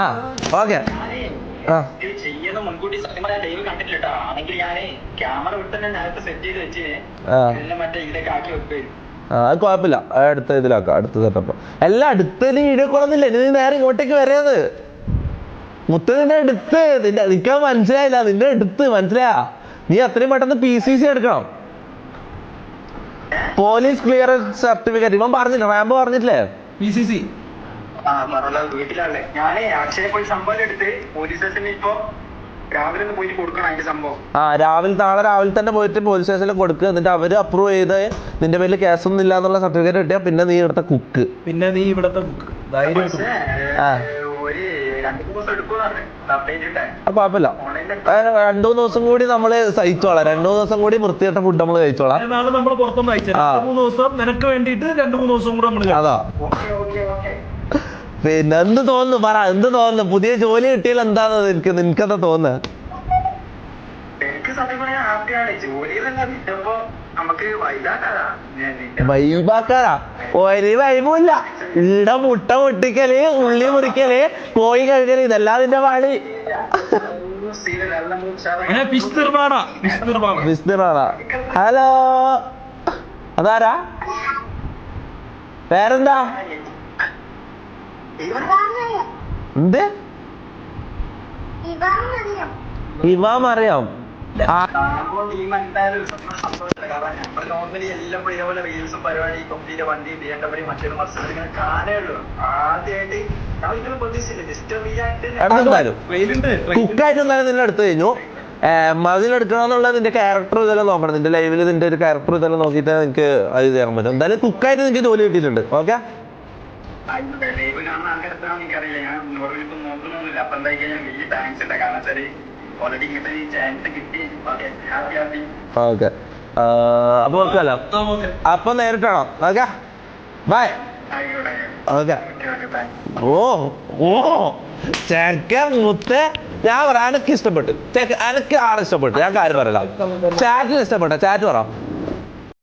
ആ ഓക്കെ ആ ചെയ്യുന്ന മുൻകൂട്ടി സത്യം പറയാൻ ലൈവ് കണ്ടിട്ടില്ല ആണെങ്കിൽ ഞാന് ക്യാമറ വിട്ട് തന്നെ നേരത്തെ സെറ്റ് ചെയ്ത് വെച്ചിന് മറ്റേ ഇതിലേക്ക് ആക്കി വെക്കും. അത് കുഴപ്പമില്ല, അടുത്ത ഇതിലാക്കാം, അടുത്ത സെറ്റപ്പ് എല്ലാം അടുത്തതിന് വീഡിയോ കൊള്ളുന്നില്ല. ഇനി നീ നേരെ ഇങ്ങോട്ടേക്ക് വരേത് മുത്ത്, നിന്നെ എടുത്ത് നിനക്ക് മനസ്സിലായില്ല, നിന്നെ എടുത്ത് മനസ്സിലായാ. നീ അത്രയും പെട്ടെന്ന് PCC എടുക്കണം, പോലീസ് ക്ലിയറൻസ് സർട്ടിഫിക്കറ്റ്. ഇവൻ പറഞ്ഞില്ല, റാമ്പ് പറഞ്ഞിട്ടില്ലേ PCC? വീട്ടിലാണല്ലേ ഞാനേ അക്ഷയെ പോയി സംഭവം എടുത്ത് പോലീസ് സ്റ്റേഷനിൽ ഇപ്പൊ രാവിലെ ഒന്ന് പോയിട്ട് കൊടുക്കണം അതിന്റെ സംഭവം. നാളെ രാവിലെ തന്നെ പോയിട്ട് പോലീസ് സ്റ്റേഷനിൽ കൊടുക്കുക. എന്നിട്ട് അവര് അപ്രൂവ് ചെയ്ത് നിന്റെ പേരിൽ കേസൊന്നും ഇല്ല എന്നുള്ള സർട്ടിഫിക്കറ്റ് കിട്ടിയാൽ പിന്നെ നീ ഇവിടുത്തെ കുക്ക്. പിന്നെ നീ ഇവിടത്തെ കുക്ക് ഒരു 2-3 ദിവസം എടുക്കുമെന്നാണ് അപ്ഡേറ്റ്. കുഴപ്പമില്ല, 2-3 ദിവസം കൂടി നമ്മള് സഹിച്ചോളാം. 2-3 ദിവസം കൂടി വൃത്തിയായിട്ട ഫുഡ് നമ്മൾ കഴിച്ചോളാം. നാളെ നമ്മൾ പുറത്തൊന്നും അയച്ചു 3 ദിവസം നിനക്ക് വേണ്ടിട്ട് 2-3 ദിവസം കൂടെ നമ്മള്. അതാ പിന്നെ എന്ത് തോന്നുന്നു, പറ എന്ത് തോന്നുന്നു? പുതിയ ജോലി കിട്ടിയാൽ എന്താന്ന് നിനക്കെന്താ തോന്നുന്നത്? എനിക്ക് സത്യം പറയാൻ ഹാപ്പിയാണ്. ജോലിയിലല്ല കിട്ടുമ്പോ നമുക്ക് വൈബാക്കാരാ, ഒരു വൈബുമില്ല. ഇവിടെ മുട്ട പൊട്ടിക്കല്, ഉള്ളി മുറിക്കല്, കോഴി കഴുകല്, ഇതെല്ലാം അതിന്റെ പണി. ഹലോ, അതാരാ? പേരെന്താ? എന്ത് ഇവാം അറിയാം? നോർമലി എല്ലാം ഇതേപോലെ റീൽസും പരിപാടി കൊമ്പിന്റെ വണ്ടി BMW മറ്റൊരു മത്സരം ഇങ്ങനെ കാണുള്ളൂ. ആദ്യമായിട്ട് കുക്കായിട്ട് എന്തായാലും നിന്നെ എടുത്തു കഴിഞ്ഞു. അതിലെടുക്കണമെന്നുള്ള നിന്റെ ക്യാരക്ടർ ഇതെല്ലാം നോക്കണം. നിന്റെ ലൈവിൽ നിന്റെ ഒരു ക്യാരക്ടർ ഇതെല്ലാം നോക്കിയിട്ട് നിനക്ക് അത് ചെയ്യാൻ പറ്റും. എന്തായാലും കുക്കായിട്ട് നിനക്ക് ജോലി കിട്ടിയിട്ടുണ്ട്. ഓക്കെ, ലൈവ് കാണുന്ന ആൾക്കാരെത്താണെന്ന് എനിക്കറിയില്ല. ഞാൻ നോർമലിപ്പം നോക്കുന്നൊന്നുമില്ല. അപ്പൊ എന്താ ഞാൻ വലിയ താങ്ക്സ് ഉണ്ട്. കാരണം വെച്ചാൽ ഓൾറെഡി ഇങ്ങനത്തെ ഈ ചാൻസ് കിട്ടി. ഓക്കെ, അപ്പൊ വെക്കാലോ. അപ്പൊ നേരിട്ടാണോ? Okay, bye. ഓക്കെ. ഓ ഓ ചെക്കൻ മുത്ത്, ഞാൻ പറയാം എനക്ക് ഇഷ്ടപ്പെട്ടു. എനക്ക് ആളെ ഇഷ്ടപ്പെട്ടു. ഞാൻ കാര്യം പറയല. ചാറ്റിന് ഇഷ്ടപ്പെട്ട ചാറ്റ് പറ.